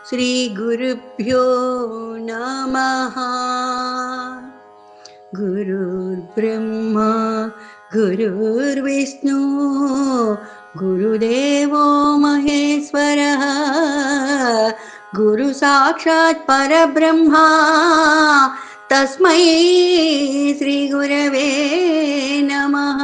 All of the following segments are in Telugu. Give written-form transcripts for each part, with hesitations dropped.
శ్రీ గురుభ్యో నమః. గురుర్బ్రహ్మా గురుర్విష్ణు గురుదేవో మహేశ్వరః. గురు సాక్షాత్ పరబ్రహ్మ తస్మై శ్రీ గురవే నమః.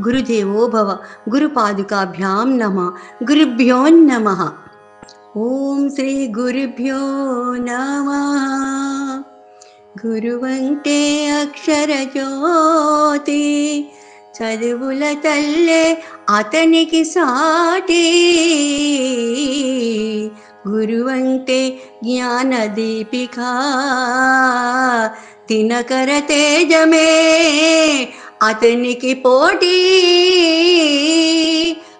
గురుదేవో భవ. గురుపాదుకాభ్యాం నమః. గురుభ్యో నమః. ఓం శ్రీ గురుభ్యో నమః. గురువంటే అక్షర జ్యోతి, చదువుల తల్లే అతనికి సాటి. గురువంటే జ్ఞాన దీపిక, దినకర తేజమే అతనికి పోటీ.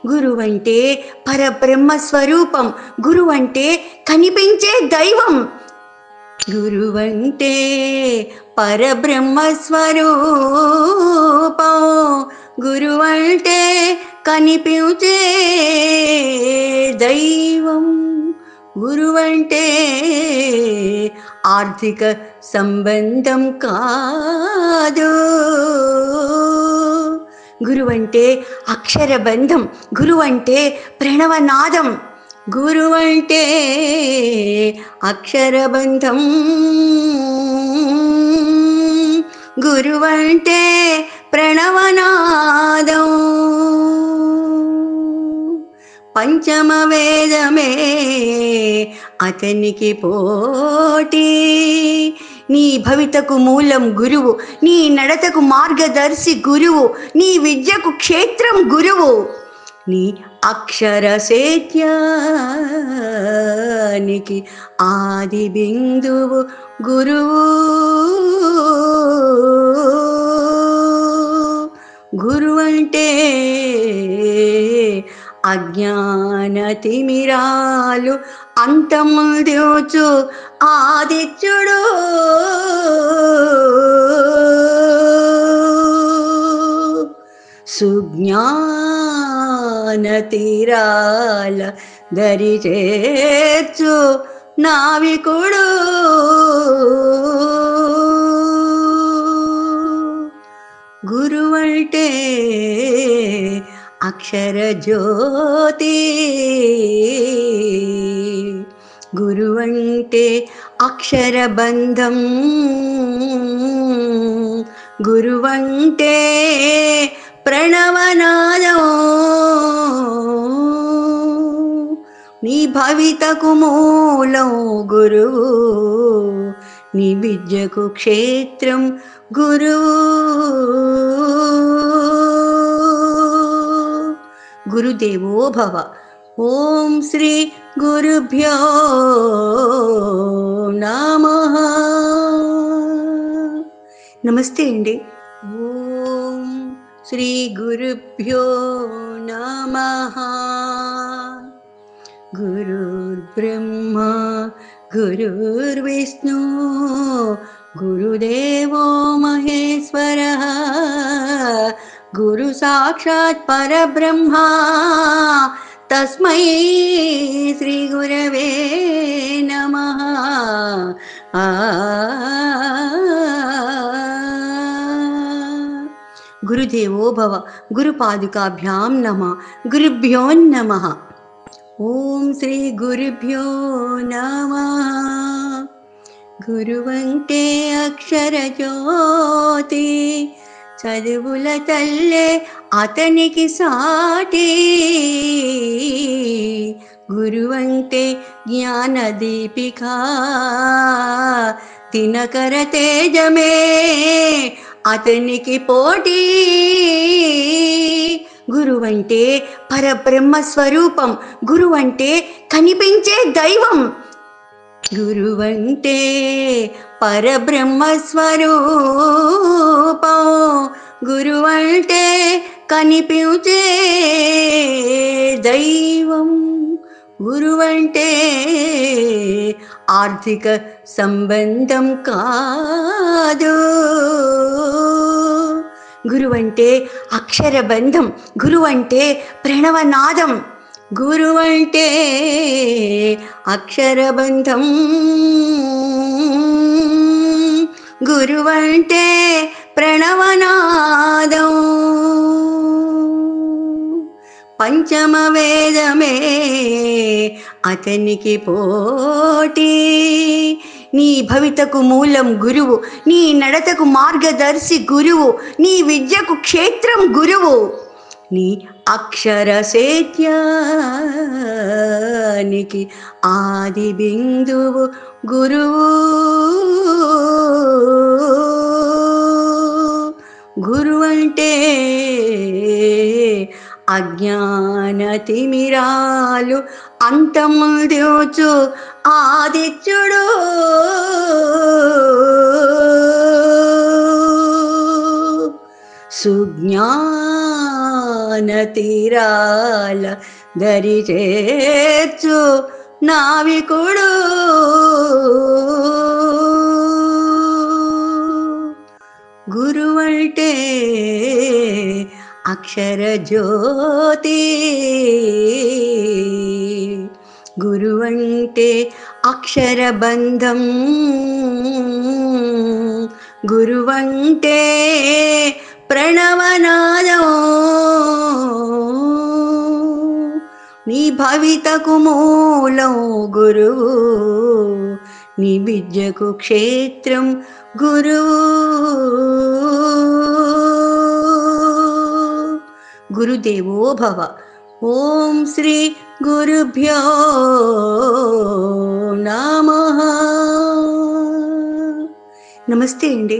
గురువంటే పరబ్రహ్మ స్వరూపం, గురువంటే కనిపించే దైవం. గురువంటే పరబ్రహ్మ స్వరూపం, గురువంటే కనిపించే దైవం. గురువంటే ఆర్థిక సంబంధం కాదు, గురువంటే అక్షర బంధం, గురువంటే ప్రణవనాదం. గురువంటే అక్షర బంధం, గురువంటే ప్రణవనాదం. పంచమ వేదమే అతనికి పోటీ. నీ భవితకు మూలం గురువు, నీ నడతకు మార్గదర్శి గురువు, నీ విద్యకు క్షేత్రం గురువు, నీ అక్షర సేత్యానికి ఆది బిందువు గురువు. గురువంటే అజ్ఞాన తిమిరాలు అంతముందోచు ఆదిత్యుడు. సుజ్ఞాన తీరాల దరి చేర్చు నావికుడు. గురువంటే అక్షర జ్యోతి, గురువంటే అక్షర బంధం, గురువంటే ప్రణవనాదం. నీ భవితకు మూలం గురువు, నీ విద్యకు క్షేత్రం గురువు. గురుదేవో భవ. ఓం శ్రీ గురుభ్యో నమః. నమస్తే అండి. ఓం శ్రీ గురుభ్యో నమః. గురుర్బ్రహ్మా గురుర్విష్ణు గురుదేవో మహేశ్వరః. గురు సాక్షాత్ పరబ్రహ్మ తస్మై శ్రీ గురవే నమః. గురుదేవో భవ. గురుపాదుకాభ్యాం నమః. గురుభ్యో నమః. ఓం శ్రీ గురుభ్యో నమః. గురువంటే అక్షర జ్యోతి, చదువుల తల్లే అతనికి సాటి. గురువంటే జ్ఞాన దీపిక, దినకర తేజమే అతనికి పోటీ. గురువంటే పరబ్రహ్మ స్వరూపం, గురువంటే కనిపించే దైవం. గురువంటే పరబ్రహ్మ స్వరూపం, గురువంటే కనిపించే దైవం. గురువంటే ఆర్థిక సంబంధం కాదు, గురువంటే అక్షరబంధం, గురువంటే ప్రణవనాదం, గురువంటే అక్షరబంధం, గురువంటే ప్రణవనాదం. పంచమ వేదమే అతనికి పోటీ, నీ భవితకు మూలం గురువు, నీ నడతకు మార్గదర్శి గురువు, నీ విద్యకు క్షేత్రం గురువు, నీ అక్షర సేత్యానికి ఆది బిందువు గురువు. గురువంటే అజ్ఞాన తిమిరాలు అంతముందోచు ఆదిత్యుడు, సుజ్ఞాన తీరాల దరి చేర్చు నావికుడు. గురువంటే అక్షర జ్యోతి, గురువంటే అక్షర బంధం, గురువంటే ప్రణవనాదం. నీ భవితకు మూలం గురువు, నీ విద్యకు క్షేత్రం గురువు. గురుదేవో భవ. ఓం శ్రీ గురుభ్యో నమః. నమస్తే అండి.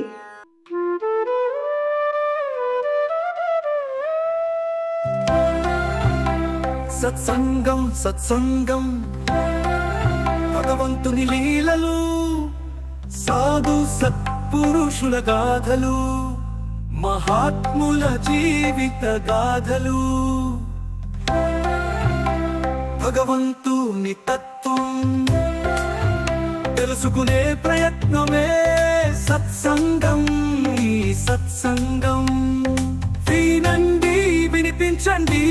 సత్సంగం సత్సంగం, భగవంతుని లీలలు, సాధు సత్పురుషుల గాథలు, మహాత్ముల జీవిత గాథలు, భగవంతుని తత్వం తెలుసుకునే ప్రయత్నమే సత్సంగం. ఈ సత్సంగం వినండి, వినిపించండి,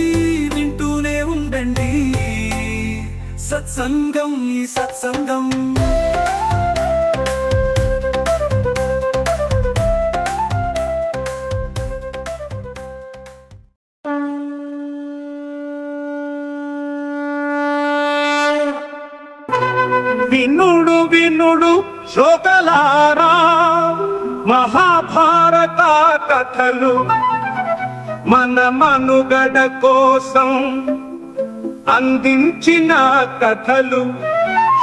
వింటూనే ఉండండి. సత్సంగం, ఈ సత్సంగం. వినుడు వినుడు శ్రోతలారా, మహాభారత కథలు మన మనుగడ కోసం అందించిన కథలు,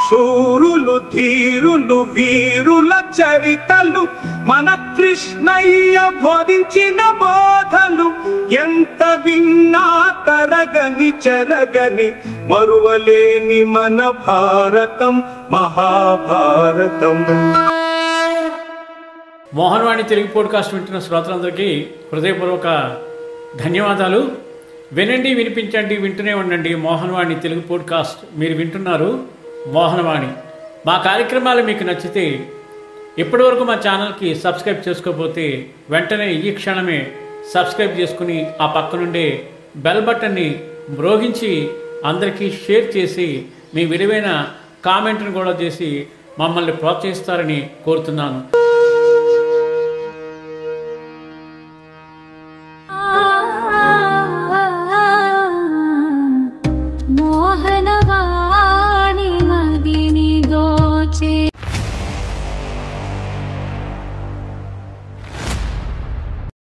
శూరులు ధీరులు వీరుల చరితలు, మన కృష్ణయ్య బోధించిన బోధలు, ఎంత విన్నా తరగని చెరగని మరువలేని మన భారతం మహాభారతం. మోహన్వాణి తెలుగు పోడ్కాస్ట్ వింటున్న శ్రోతలందరికీ హృదయపూర్వక ధన్యవాదాలు. వినండి, వినిపించండి, వింటూనే ఉండండి. మోహన్వాణి తెలుగు పోడ్కాస్ట్ మీరు వింటున్నారు. మోహన్వాణి. మా కార్యక్రమాలు మీకు నచ్చితే ఇప్పటివరకు మా ఛానల్కి సబ్స్క్రైబ్ చేసుకోకపోతే వెంటనే ఈ క్షణమే సబ్స్క్రైబ్ చేసుకుని ఆ పక్కనుండే బెల్ బటన్ని మ్రోగించి అందరికీ షేర్ చేసి మీ విలువైన కామెంట్ను కూడా చేసి మమ్మల్ని ప్రోత్సహిస్తారని కోరుతున్నాను.